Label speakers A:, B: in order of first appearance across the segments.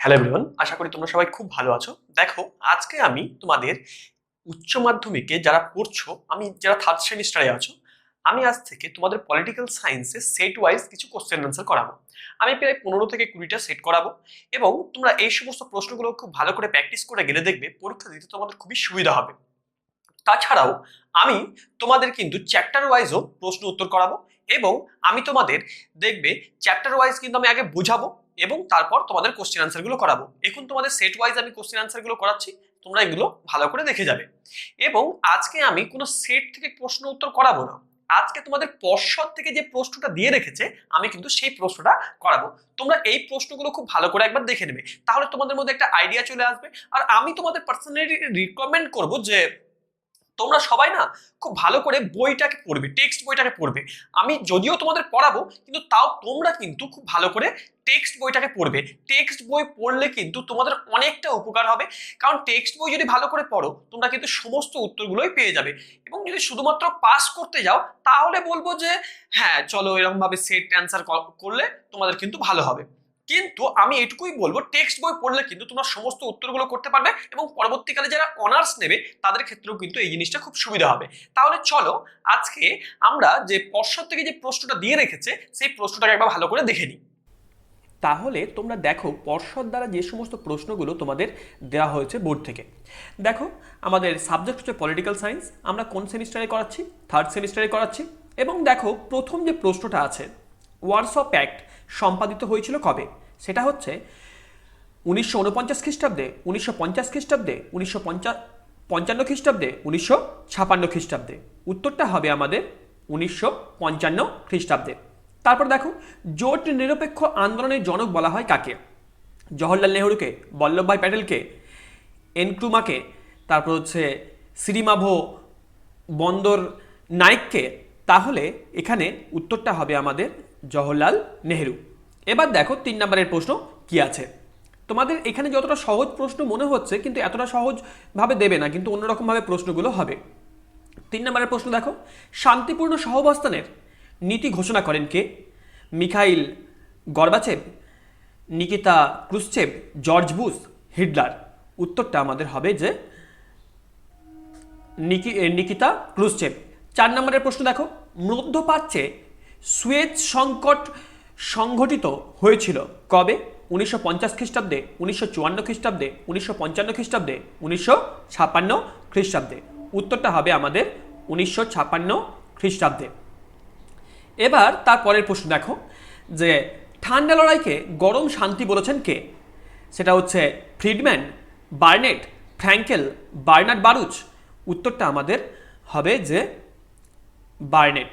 A: Hello everyone, আশা করি তোমরা সবাই খুব ভালো আছো। দেখো, আজকে আমি তোমাদের উচ্চ মাধ্যমিকে যারা পড়ছো, যারা থার্ড সেমিস্টারে আছো, আমি আজ থেকে তোমাদের পলিটিক্যাল সায়েন্সে সেট ওয়াইজ কিছু কোশ্চেন আনসার করাবো। আমি প্রায় 15 থেকে 20টা সেট করাবো এবং তোমরা এই সমস্ত প্রশ্নগুলো খুব ভালো করে প্র্যাকটিস করে গেলে দেখবে পরীক্ষা দিতে তোমাদের খুবই সুবিধা হবে। তাছাড়াও আমি তোমাদের কিন্তু চ্যাপ্টার ওয়াইজও প্রশ্ন উত্তর করাবো এবং আমি তোমাদের দেখবে চ্যাপ্টার ওয়াইজ কিন্তু আমি আগে বোঝাবো এবং তারপর তোমাদের কোশ্চেন আনসার গুলো করাবো। এখন তোমাদের সেট ওয়াইজ আমি কোশ্চেন আনসার গুলো করাচ্ছি, তোমরা এগুলো ভালো করে দেখে যাবে। এবং আজকে আমি কোনো সেট থেকে প্রশ্ন উত্তর করাবো না, আজকে তোমাদের পর্ষদ থেকে যে প্রশ্নটা দিয়ে রেখেছে আমি কিন্তু সেই প্রশ্নটা করাবো। তোমরা এই প্রশ্নগুলো খুব ভালো করে একবার দেখে নেবে, তাহলে তোমাদের মধ্যে একটা আইডিয়া চলে আসবে। আর আমি তোমাদের পার্সোনালি রিকমেন্ড করবো যে তোমরা সবাই না খুব ভালো করে বইটাকে পড়বে, টেক্সট বইটাকে পড়বে। আমি যদিও তোমাদের পড়াবো, কিন্তু তাও তোমরা কিন্তু খুব ভালো করে টেক্সট বইটাকে পড়বে। টেক্সট বই পড়লে কিন্তু তোমাদের অনেকটা উপকার হবে, কারণ টেক্সট বই যদি ভালো করে পড়ো তোমরা কিন্তু সমস্ত উত্তরগুলোই পেয়ে যাবে। এবং যদি শুধুমাত্র পাস করতে যাও তাহলে বলবো যে হ্যাঁ চলো এরকম ভাবে সেট অ্যান্সার করলে তোমাদের কিন্তু ভালো হবে। কিন্তু আমি এটুকুই বলবো, টেক্সট বই পড়লে কিন্তু তোমরা সমস্ত উত্তরগুলো করতে পারবে এবং পরবর্তীকালে যারা অনার্স নেবে তাদের ক্ষেত্রেও কিন্তু এই জিনিসটা খুব সুবিধা হবে। তাহলে চলো আজকে আমরা যে পর্ষদ থেকে যে প্রশ্নটা দিয়ে রেখেছে সেই প্রশ্নটাকে একবার ভালো করে দেখে নিই। তাহলে তোমরা দেখো পর্ষদ দ্বারা যে সমস্ত প্রশ্নগুলো তোমাদের দেওয়া হয়েছে বোর্ড থেকে। দেখো, আমাদের সাবজেক্ট হচ্ছে পলিটিক্যাল সায়েন্স, আমরা কোন সেমিস্টারে করাচ্ছি? থার্ড সেমিস্টারে করাচ্ছি। এবং দেখো প্রথম যে প্রশ্নটা আছে, ওয়ারশ প্যাক্ট সম্পাদিত হয়েছিল কবে? সেটা হচ্ছে 1949 খ্রিস্টাব্দে, 1950 খ্রিস্টাব্দে, 1955 খ্রিস্টাব্দে, 1956 খ্রিস্টাব্দে। উত্তরটা হবে আমাদের 1955 খ্রিস্টাব্দে। তারপর দেখো, জোট নিরপেক্ষ আন্দোলনের জনক বলা হয় কাকে? জওহরলাল নেহরুকে, বল্লভভাই প্যাটেলকে, এনক্রুমাকে, তারপর হচ্ছে শ্রীমাভো বন্দর নায়েককে। তাহলে এখানে উত্তরটা হবে আমাদের জওহরলাল নেহেরু। এবার দেখো 3 নম্বরের প্রশ্ন কি আছে। তোমাদের এখানে যতটা সহজ প্রশ্ন মনে হচ্ছে কিন্তু এতটা সহজভাবে দেবে না, কিন্তু অন্যরকমভাবে প্রশ্নগুলো হবে। 3 নম্বরের প্রশ্ন দেখো, শান্তিপূর্ণ সহাবস্থানের নীতি ঘোষণা করেন কে? Mikhail Gorbachev, Nikita Khrushchev, George Bush, Hitler. উত্তরটা আমাদের হবে যে নিকিতা ক্রুশ্চেভ। 4 নম্বরের প্রশ্ন দেখো, মধ্যপ্রাচ্যে সুয়েজ সংকট সংঘটিত হয়েছিল কবে? 1950 খ্রিস্টাব্দে, 1954 খ্রিস্টাব্দে, 1955 খ্রিস্টাব্দে, 1956 খ্রিস্টাব্দে। উত্তরটা হবে আমাদের 1956 খ্রিস্টাব্দে। এবার তারপরের প্রশ্ন দেখো যে ঠান্ডা লড়াইকে গরম শান্তি বলেছেন কে? সেটা হচ্ছে Friedman, Barnett, Frankel, Bernard Baruch. উত্তরটা আমাদের হবে যে বার্নেট।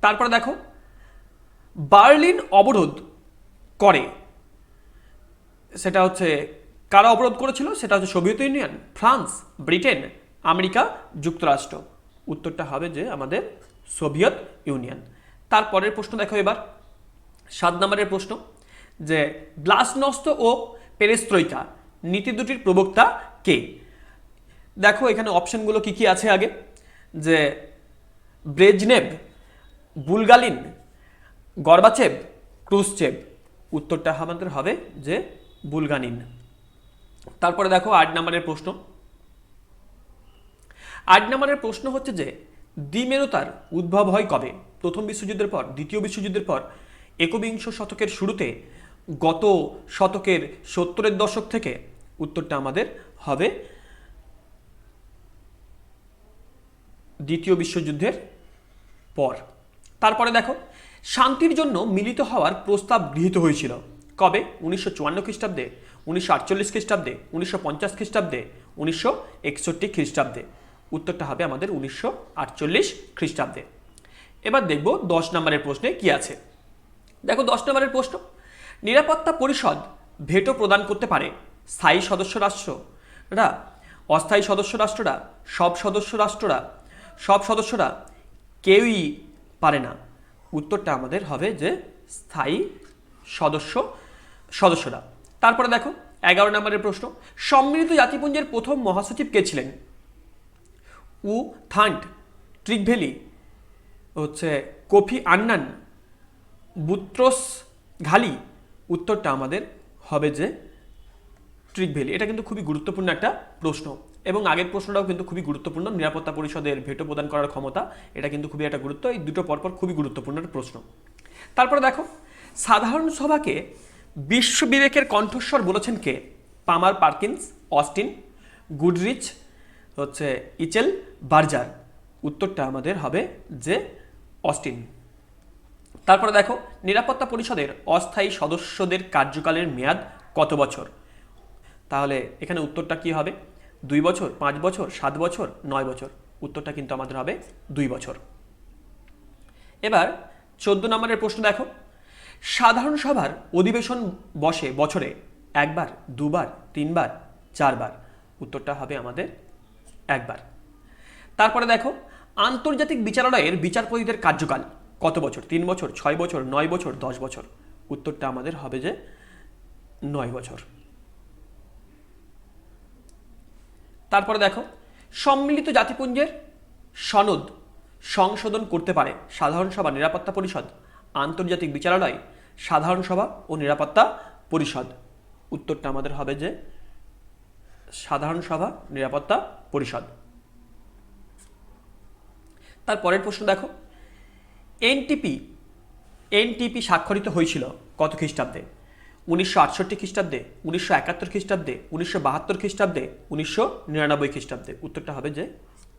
A: তারপরে দেখো, বার্লিন অবরোধ করে, সেটা হচ্ছে কারা অবরোধ করেছিল? সেটা হচ্ছে Soviet union, France, Britain, America যুক্তরাষ্ট্র। উত্তরটা হবে যে আমাদের সোভিয়েত ইউনিয়ন। তারপরের প্রশ্ন দেখো এবার 7 নম্বরের প্রশ্ন যে গ্লাসনস্ত ও পেরেস্ত্রইকা নীতি দুটির প্রবক্তা কে? দেখো এখানে অপশনগুলো কি কি আছে আগে, যে ব্রেজনেভ, বুলগালিন, গর্বাচেভ, ক্রুশ্চেভ। উত্তরটা আমাদের হবে যে বুলগানিন। তারপরে দেখো 8 নম্বরের প্রশ্ন। 8 নম্বরের প্রশ্ন হচ্ছে যে দ্বিমেরুতার উদ্ভব হয় কবে? প্রথম বিশ্বযুদ্ধের পর, দ্বিতীয় বিশ্বযুদ্ধের পর, একবিংশ শতকের শুরুতে, গত শতকের 70-এর দশক থেকে? উত্তরটা আমাদের হবে দ্বিতীয় বিশ্বযুদ্ধের পর। তারপরে দেখো, শান্তির জন্য মিলিত হওয়ার প্রস্তাব গৃহীত হয়েছিল কবে? 1954 খ্রিস্টাব্দে, 1948 খ্রিস্টাব্দে, 1950 খ্রিস্টাব্দে, 1961 খ্রিস্টাব্দে। উত্তরটা হবে আমাদের 1948 খ্রিস্টাব্দে। এবার দেখব 10 নম্বরের প্রশ্নে কি আছে। দেখো 10 নম্বরের প্রশ্ন, নিরাপত্তা পরিষদ ভেটো প্রদান করতে পারে স্থায়ী সদস্য রাষ্ট্ররা, অস্থায়ী সদস্য রাষ্ট্ররা, সব সদস্যরা, কেউই পারে না। উত্তরটা আমাদের হবে যে স্থায়ী সদস্যরা। তারপরে দেখো 11 নম্বরের প্রশ্ন, সম্মিলিত জাতিপুঞ্জের প্রথম মহাসচিব কে ছিলেন? উ থান্ট, ট্রিকভেলি, হচ্ছে কোফি আন্নান, বুত্রোস ঘালি। উত্তরটা আমাদের হবে যে ট্রিক ভ্যালি, এটা কিন্তু খুবই গুরুত্বপূর্ণ একটা প্রশ্ন, এবং আগের প্রশ্নটাও কিন্তু খুবই গুরুত্বপূর্ণ। নিরাপত্তা পরিষদের ভেটো প্রদান করার ক্ষমতা, এটা কিন্তু খুবই একটা গুরুত্ব, এই দুটো পরপর খুবই গুরুত্বপূর্ণ একটা প্রশ্ন। তারপরে দেখো, সাধারণ সভাকে বিশ্ব বিবেকের কণ্ঠস্বর বলেছেন কে? পামার পার্কিন্স, অস্টিন, গুডরিচ, হচ্ছে ইচেল, বার্জার। উত্তরটা আমাদের হবে যে অস্টিন। তারপরে দেখো, নিরাপত্তা পরিষদের অস্থায়ী সদস্যদের কার্যকালের মেয়াদ কত বছর? তাহলে এখানে উত্তরটা কি হবে? 2 বছর, 5 বছর, 7 বছর, 9 বছর। উত্তরটা কিন্তু আমাদের হবে 2 বছর। এবার 14 নম্বরের প্রশ্ন দেখো, সাধারণ সভার অধিবেশন বসে বছরে 1 বার, 2 বার, 3 বার, 4 বার। উত্তরটা হবে আমাদের 1 বার। তারপরে দেখো, আন্তর্জাতিক বিচারালয়ের বিচারপতিদের কার্যকাল কত বছর? 3 বছর, 6 বছর, 9 বছর, 10 বছর। উত্তরটা আমাদের হবে যে 9 বছর। তারপরে দেখো, সম্মিলিত জাতিপুঞ্জের সনদ সংশোধন করতে পারে সাধারণ সভা, নিরাপত্তা পরিষদ, আন্তর্জাতিক বিচারালয়, সাধারণ সভা ও নিরাপত্তা পরিষদ। উত্তরটা আমাদের হবে যে সাধারণ সভা, নিরাপত্তা পরিষদ। তারপরের প্রশ্ন দেখো, এনটিপি স্বাক্ষরিত হয়েছিল কত খ্রিস্টাব্দে? 1968 খ্রিস্টাব্দে, 1971 খ্রিস্টাব্দে, 1972 খ্রিস্টাব্দে, 1999 খ্রিস্টাব্দে। উত্তরটা হবে যে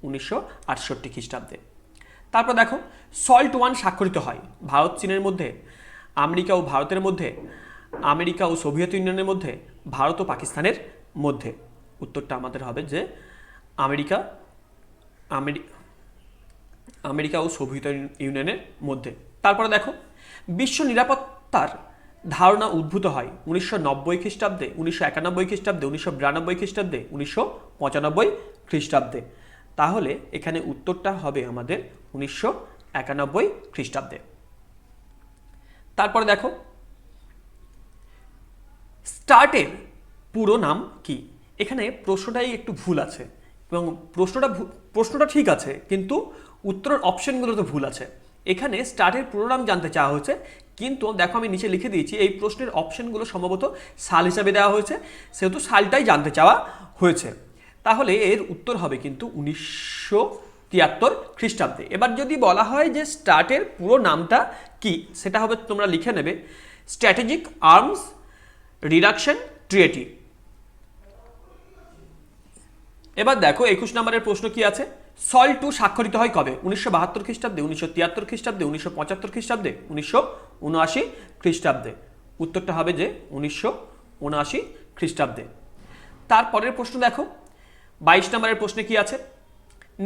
A: 1968 খ্রিস্টাব্দে। তারপর দেখো, সল্ট ওয়ান স্বাক্ষরিত হয় ভারত চীনের মধ্যে, আমেরিকা ও ভারতের মধ্যে, আমেরিকা ও সোভিয়েত ইউনিয়নের মধ্যে, ভারত ও পাকিস্তানের মধ্যে। উত্তরটা আমাদের হবে যে আমেরিকা আমেরিকা ও সোভিয়েত ইউনিয়নের মধ্যে। তারপরে দেখো, বিশ্ব নিরাপত্তার ধারণা উদ্ভূত হয় 1990 খ্রিস্টাব্দে, 1991 খ্রিস্টাব্দে, 1992 খ্রিস্টাব্দে, 1995 খ্রিস্টাব্দে। তাহলে এখানে উত্তরটা হবে আমাদের 1991 খ্রিস্টাব্দে। তারপরে দেখো, স্টার্টের পুরো নাম কি? এখানে প্রশ্নটাই একটু ভুল আছে, এবং প্রশ্নটা ঠিক আছে, কিন্তু উত্তরের অপশনগুলোতে ভুল আছে। এখানে স্টার্টের পুরো নাম জানতে চাওয়া হয়েছে, কিন্তু দেখো আমি নিচে লিখে দিয়েছি এই প্রশ্নের অপশনগুলো সম্ভবত সাল হিসাবে দেওয়া হয়েছে, সেহেতু সালটাই জানতে চাওয়া হয়েছে। তাহলে এর উত্তর হবে কিন্তু 1973 খ্রিস্টাব্দে। এবার যদি বলা হয় যে স্টার্টের পুরো নামটা কি, সেটা হবে, তোমরা লিখে নেবে, স্ট্র্যাটেজিক আর্মস রিডাকশন ট্রিটি। এবার দেখো 21 নম্বরের প্রশ্ন কি আছে, সল্ট টু স্বাক্ষরিত হয় কবে? 1972 খ্রিস্টাব্দে, 1973 খ্রিস্টাব্দে, 1975 খ্রিস্টাব্দে, 1979 খ্রিস্টাব্দে। উত্তরটা হবে যে 1979 খ্রিস্টাব্দে। তারপরের প্রশ্ন দেখো, 22 নম্বরের প্রশ্নে কি আছে,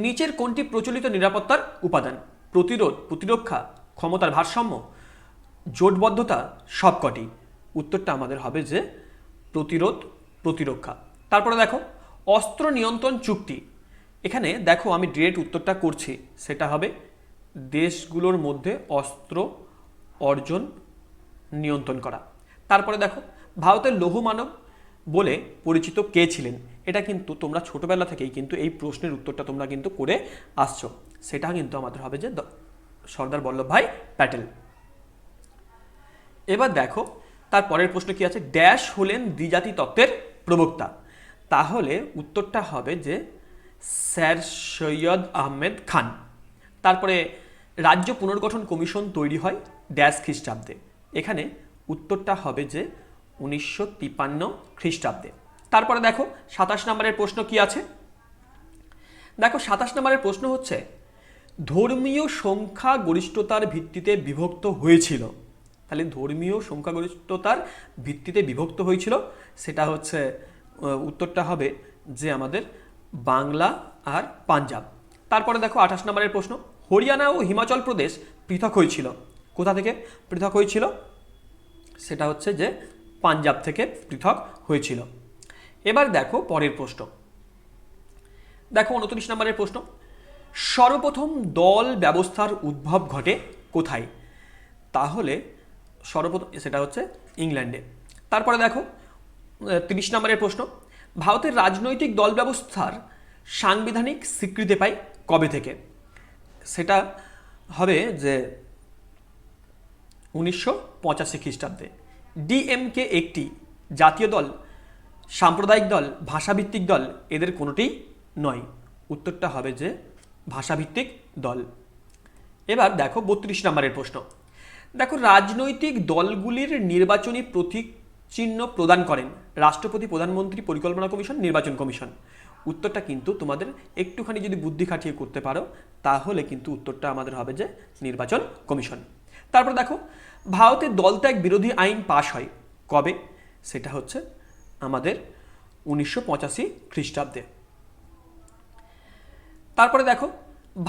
A: নিচের কোনটি প্রচলিত নিরাপত্তার উপাদান? প্রতিরোধ, প্রতিরক্ষা, ক্ষমতার ভারসাম্য, জোটবদ্ধতা, সবকটি। উত্তরটা আমাদের হবে যে প্রতিরোধ, প্রতিরক্ষা। তারপরে দেখো, অস্ত্র নিয়ন্ত্রণ চুক্তি। এখানে দেখো আমি ডিরেক্ট উত্তরটা করছি, সেটা হবে দেশগুলোর মধ্যে অস্ত্র অর্জন নিয়ন্ত্রণ করা। তারপরে দেখো, ভারতের লৌহ মানব বলে পরিচিত কে ছিলেন? এটা কিন্তু তোমরা ছোটবেলা থেকেই কিন্তু এই প্রশ্নের উত্তরটা তোমরা কিন্তু করে আসছো, সেটা কিন্তু আমাদের হবে যে সর্দার বল্লভভাই প্যাটেল। এবার দেখো তারপরের প্রশ্ন কি আছে, ড্যাশ হলেন দ্বিজাতি তত্ত্বের প্রবক্তা। তাহলে উত্তরটা হবে যে স্যার সৈয়দ আহমেদ খান। তারপরে রাজ্য পুনর্গঠন কমিশন তৈরি হয় ড্যাশ খ্রিস্টাব্দে। এখানে উত্তরটা হবে যে 1953 খ্রিস্টাব্দে। তারপরে দেখো 27 নম্বরের প্রশ্ন কি আছে, দেখো 27 নম্বরের প্রশ্ন হচ্ছে, ধর্মীয় সংখ্যা গরিষ্ঠতার ভিত্তিতে বিভক্ত হয়েছিল। তাহলে ধর্মীয় সংখ্যাগরিষ্ঠতার ভিত্তিতে বিভক্ত হয়েছিল, সেটা হচ্ছে উত্তরটা হবে যে আমাদের বাংলা আর পাঞ্জাব। তারপরে দেখো 28 নম্বরের প্রশ্ন, হরিয়ানা ও হিমাচল প্রদেশ পৃথক হয়েছিল কোথা থেকে? পৃথক হয়েছিল সেটা হচ্ছে যে পাঞ্জাব থেকে পৃথক হয়েছিল। এবার দেখো পরের প্রশ্ন, দেখো 29 নম্বরের প্রশ্ন, সর্বপ্রথম দল ব্যবস্থার উদ্ভব ঘটে কোথায়? তাহলে সর্বপ্রথম সেটা হচ্ছে ইংল্যান্ডে। তারপরে দেখো 30 নম্বরের প্রশ্ন, ভারতের রাজনৈতিক দল ব্যবস্থার সাংবিধানিক স্বীকৃতি পায় কবে থেকে? সেটা হবে যে 1985 খ্রিস্টাব্দে। ডিএমকে একটি জাতীয় দল সাম্প্রদায়িক দল, ভাষাভিত্তিক দল, এদের কোনোটিই নয়। উত্তরটা হবে যে ভাষাভিত্তিক দল। এবার দেখো 32 নম্বরের প্রশ্ন। দেখো, রাজনৈতিক দলগুলির নির্বাচনী প্রতীক চিহ্ন প্রদান করেন রাষ্ট্রপতি, প্রধানমন্ত্রী, পরিকল্পনা কমিশন, নির্বাচন কমিশন। উত্তরটা কিন্তু তোমাদের একটুখানি যদি বুদ্ধি খাটিয়ে করতে পারো তাহলে কিন্তু উত্তরটা আমাদের হবে যে নির্বাচন কমিশন। তারপর দেখো, ভারতে দলত্যাগ বিরোধী আইন পাশ হয় কবে? সেটা হচ্ছে আমাদের 1985 খ্রিস্টাব্দে। তারপরে দেখো,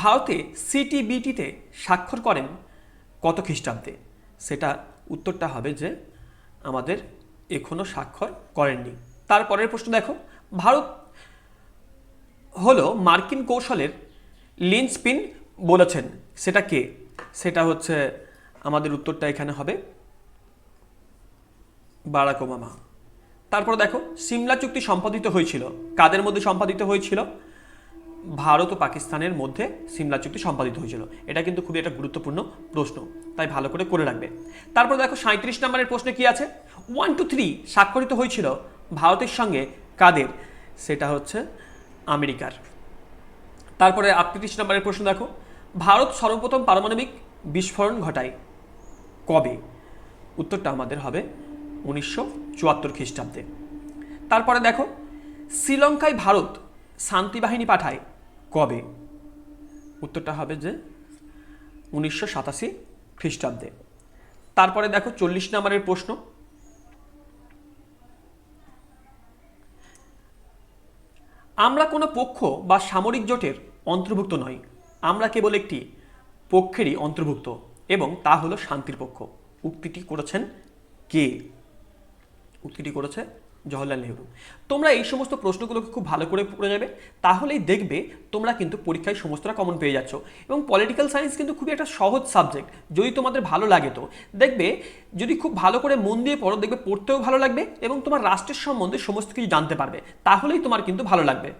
A: ভারতে সিটিবিটিতে স্বাক্ষর করেন কত খ্রিস্টাব্দে? সেটা উত্তরটা হবে যে আমাদের এখনো স্বাক্ষর করেননি। তারপরের প্রশ্ন দেখো, ভারত হলো মার্কিন কৌশলের লিনস্পিন বলেছেন, সেটা কে? সেটা হচ্ছে আমাদের উত্তরটা এখানে হবে বারাক ওবামা। তারপর দেখো, সিমলা চুক্তি সম্পাদিত হয়েছিল কাদের মধ্যে? সম্পাদিত হয়েছিল ভারত ও পাকিস্তানের মধ্যে সিমলা চুক্তি সম্পাদিত হয়েছিল। এটা কিন্তু খুবই একটা গুরুত্বপূর্ণ প্রশ্ন, তাই ভালো করে রাখবে। তারপর দেখো 37 নম্বরের প্রশ্নে কি আছে? 1 to 3 স্বাক্ষরিত হয়েছিল ভারতের সঙ্গে কাদের? সেটা হচ্ছে আমেরিকার। তারপরে 38 নম্বরের প্রশ্ন দেখো, ভারত সর্বপ্রথম পারমাণবিক বিস্ফোরণ ঘটায় কবে? উত্তরটা আমাদের হবে 1974 খ্রিস্টাব্দে। তারপরে দেখো, শ্রীলঙ্কায় ভারত শান্তি বাহিনী পাঠায় কবে? উত্তরটা হবে যে 1987 খ্রিস্টাব্দে। তারপরে দেখো 40 নম্বরের প্রশ্ন, আমরা কোনো পক্ষ বা সামরিক জোটের অন্তর্ভুক্ত নই, আমরা কেবল একটি পক্ষেরই অন্তর্ভুক্ত এবং তা হলো শান্তির পক্ষ। উক্তিটি করেছেন কে? উক্তিটি করেছে জওহরলাল নেহরু। তোমরা এই সমস্ত প্রশ্নগুলোকে খুব ভালো করে পড়ে যাবে, তাহলেই দেখবে তোমরা কিন্তু পরীক্ষায় সমস্তটা কমন পেয়ে যাচ্ছ। এবং পলিটিক্যাল সায়েন্স কিন্তু খুবই একটা সহজ সাবজেক্ট, যদি তোমাদের ভালো লাগে তো দেখবে, যদি খুব ভালো করে মন দিয়ে পড়ো দেখবে পড়তেও ভালো লাগবে এবং তোমার রাষ্ট্রের সম্বন্ধে সমস্ত কিছু জানতে পারবে, তাহলেই তোমার কিন্তু ভালো লাগবে।